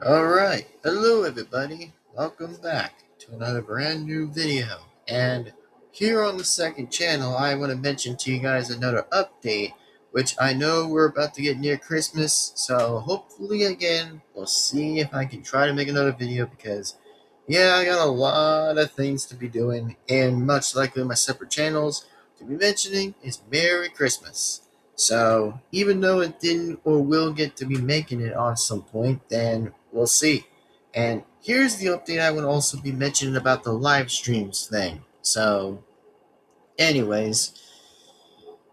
Alright, hello everybody, welcome back to another brand new video. And here on the second channel, I want to mention to you guys another update, which I know we're about to get near Christmas, so hopefully again, we'll see if I can try to make another video because, yeah, I got a lot of things to be doing, and much likely my separate channels to be mentioning is Merry Christmas. So, even though it didn't or will get to be making it on some point, then we'll see. And here's the update I would also be mentioning about the live streams thing. So, anyways,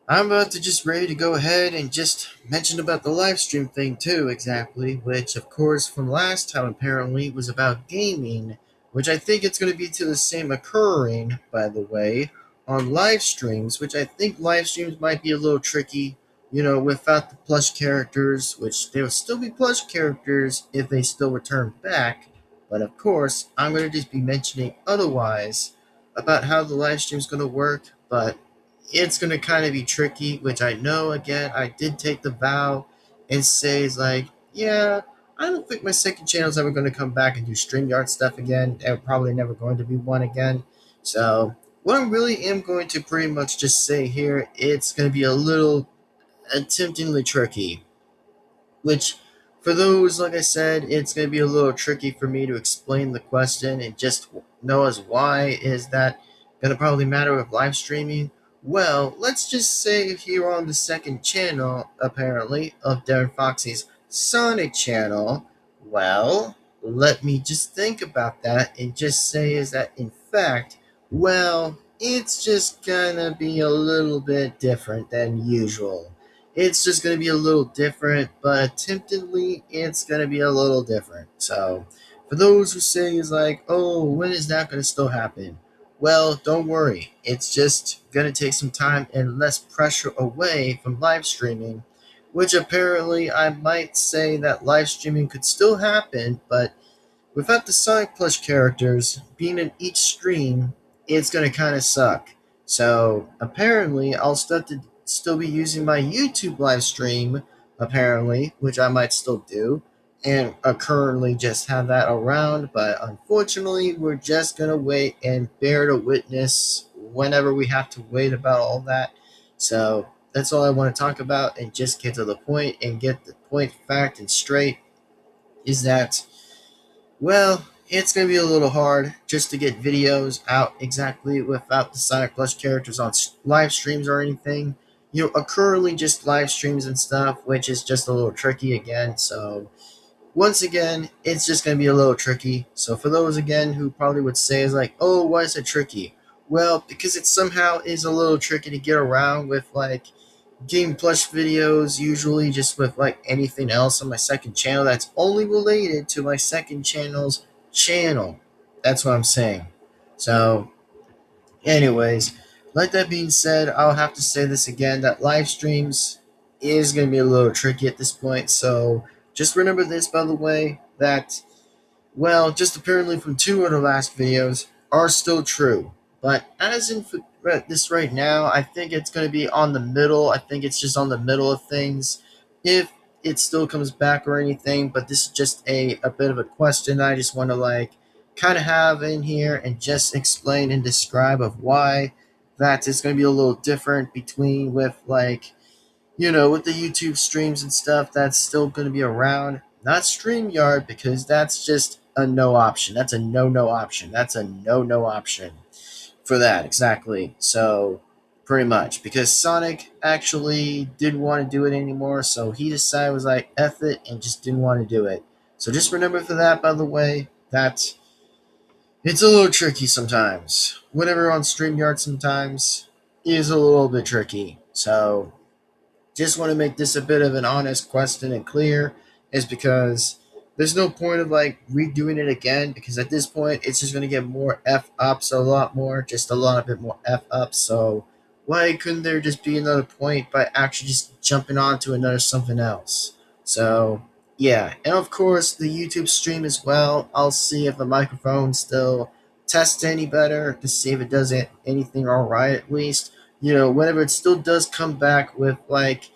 I'm about to just ready to go ahead and just mention about the live stream thing too, exactly, which of course from last time apparently was about gaming, which I think it's going to be to the same occurring, by the way, on live streams, which I think live streams might be a little tricky, without the plush characters, which they'll still be plush characters if they still return back, but of course, I'm going to just be mentioning otherwise about how the live stream is going to work, but it's going to kind of be tricky, which I know, again, I did take the vow and say, is like, yeah, I don't think my second channel is ever going to come back and do StreamYard stuff again. They're probably never going to be one again. So, what I really am going to pretty much just say here, it's going to be a little temptingly tricky, which for those, like I said, it's going to be a little tricky for me to explain the question and just know as why is that going to probably matter with live streaming. Well, let's just say here on the second channel, apparently, of Devin-Foxy's Sonic channel, well, let me just think about that and just say is that, in fact, well, it's just gonna be a little bit different than usual. It's just going to be a little different, but attemptedly, it's going to be a little different. So, for those who say is like, oh, when is that going to still happen? Well, don't worry. It's just going to take some time and less pressure away from live streaming, which apparently I might say that live streaming could still happen, but without the Sonic Plush characters being in each stream, it's going to kind of suck. So apparently, I'll start to still be using my YouTube live stream, apparently, which I might still do, and currently just have that around. But unfortunately, we're just going to wait and bear to witness whenever we have to wait about all that. So that's all I want to talk about and just get to the point and get the point fact and straight is that well, it's going to be a little hard just to get videos out exactly without the Sonic Plus characters on live streams or anything. Currently just live streams and stuff, which is just a little tricky again. So, once again, it's just going to be a little tricky. So, for those again who probably would say, is like, oh, why is it tricky? Well, because it somehow is a little tricky to get around with, like, Game Plus videos, usually just with like anything else on my second channel that's only related to my second channel's channel. That's what I'm saying. So, anyways, like that being said, I'll have to say this again that live streams is going to be a little tricky at this point. So, just remember this, by the way, that well, just apparently from two of the last videos are still true. But as in for this right now, I think it's going to be on the middle. I think it's just on the middle of things. If it still comes back or anything, but this is just a bit of a question I just want to like kind of have in here and just explain and describe of why that is going to be a little different between with like with the YouTube streams and stuff, that's still going to be around. Not StreamYard, because that's just a no option. That's a no option. That's a no option for that, exactly. So, pretty much. Because Sonic actually didn't want to do it anymore, so he decided, was like, F it, and just didn't want to do it. So, just remember for that, by the way, that it's a little tricky sometimes. Whatever on StreamYard sometimes is a little bit tricky. So, just want to make this a bit of an honest question and clear is because there's no point of like redoing it again because at this point it's just going to get more F ups a lot more, just a lot bit more F ups. So why couldn't there just be another point by actually just jumping on to another something else? So yeah, and of course the YouTube stream as well. I'll see if the microphone still tests any better to see if it does anything all right at least. Whenever it still does come back with like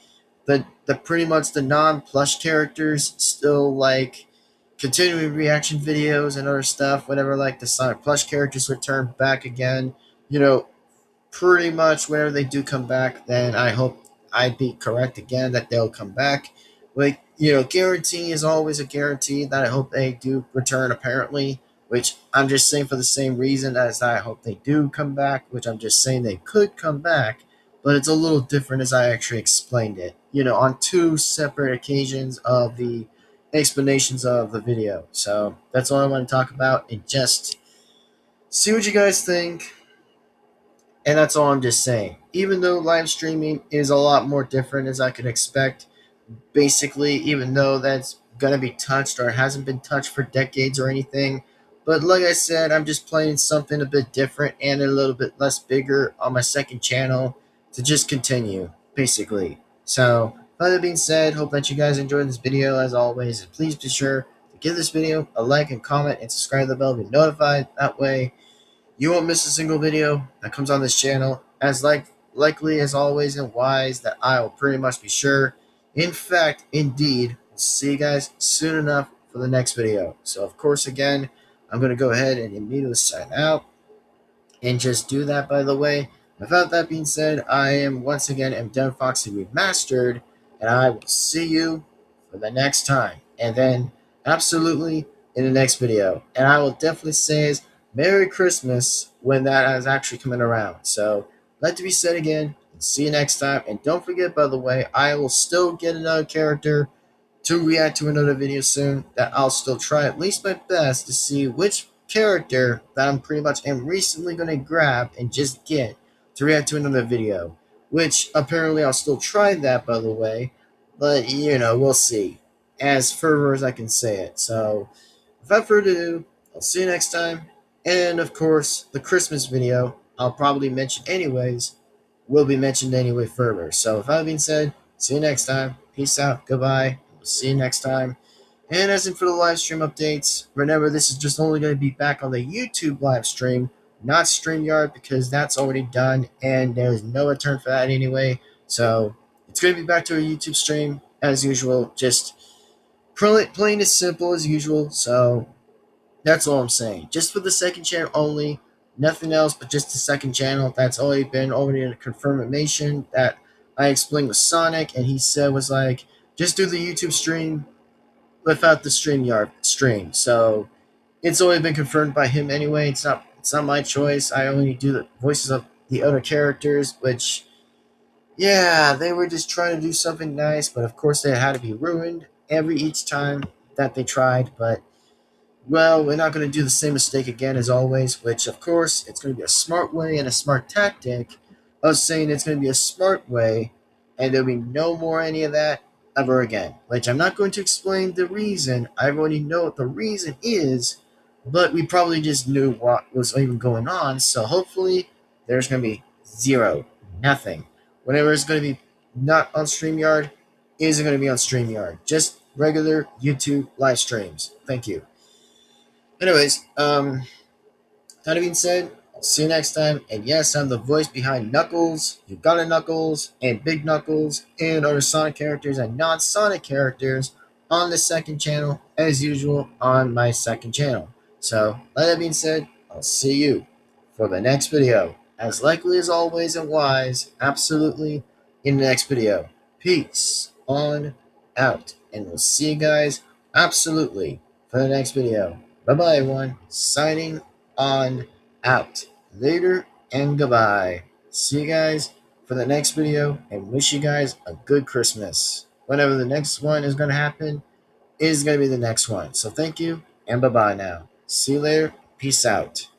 the pretty much the non plush characters still like continuing reaction videos and other stuff whenever like the Sonic Plush characters return back again. You know, pretty much whenever they do come back, then I hope I'd be correct again that they'll come back. Like, guarantee is always a guarantee that I hope they do return, apparently, which I'm just saying for the same reason as I hope they do come back, which I'm just saying they could come back, but it's a little different as I actually explained it, on two separate occasions of the explanations of the video. So that's all I want to talk about and just see what you guys think. And that's all I'm just saying. Even though live streaming is a lot more different as I could expect, basically, even though that's gonna be touched or hasn't been touched for decades or anything. But like I said, I'm just playing something a bit different and a little bit less bigger on my second channel to just continue, basically. So, with that being said, hope that you guys enjoyed this video as always. And please be sure to give this video a like and comment and subscribe to the bell to be notified. That way, you won't miss a single video that comes on this channel, as likely as always and wise that I will pretty much be sure. In fact, indeed, we'll see you guys soon enough for the next video. So of course, again, I'm going to go ahead and immediately sign out and just do that, by the way. Without that being said, I am once again Devin-Foxy Remastered, and I will see you for the next time. And then, absolutely, in the next video. And I will definitely say is Merry Christmas when that is actually coming around. So, let to be said again, and see you next time. And don't forget, by the way, I will still get another character to react to another video soon that I'll still try at least my best to see which character that I'm pretty much am recently going to grab and just get to react to another video, which apparently I'll still try that, by the way, but we'll see as further as I can say it. So without further ado, I'll see you next time, and of course the Christmas video I'll probably mention anyways will be mentioned anyway further. So with that being said, see you next time, peace out, goodbye. See you next time. And as in for the live stream updates, remember this is just only going to be back on the YouTube live stream, not StreamYard, because that's already done and there's no return for that anyway. So it's going to be back to a YouTube stream as usual, just plain as simple as usual. So that's all I'm saying. Just for the second channel only, nothing else but just the second channel. That's already been a confirmation that I explained with Sonic, and he said was like, just do the YouTube stream without the StreamYard stream. So it's already been confirmed by him anyway. It's not my choice. I only do the voices of the other characters, which, yeah, they were just trying to do something nice, but of course they had to be ruined each time that they tried. But well, we're not going to do the same mistake again as always, which of course it's going to be a smart way and a smart tactic of saying it's going to be a smart way, and there'll be no more any of that ever again, which I'm not going to explain the reason. I already know what the reason is, but we probably just knew what was even going on, so hopefully there's going to be zero, nothing. Whatever is going to be not on StreamYard isn't going to be on StreamYard. Just regular YouTube live streams. Thank you. Anyways, that being said, I'll see you next time. And yes, I'm the voice behind Knuckles, Uganda Knuckles, and Big Knuckles, and other Sonic characters and non-Sonic characters on the second channel, as usual, on my second channel. So, that being said, I'll see you for the next video. As likely as always and wise, absolutely, in the next video. Peace on out. And we'll see you guys, absolutely, for the next video. Bye-bye, everyone. Signing on out. Later and goodbye. See you guys for the next video and wish you guys a good Christmas. Whenever the next one is going to happen is going to be the next one. So thank you and bye-bye now. See you later. Peace out.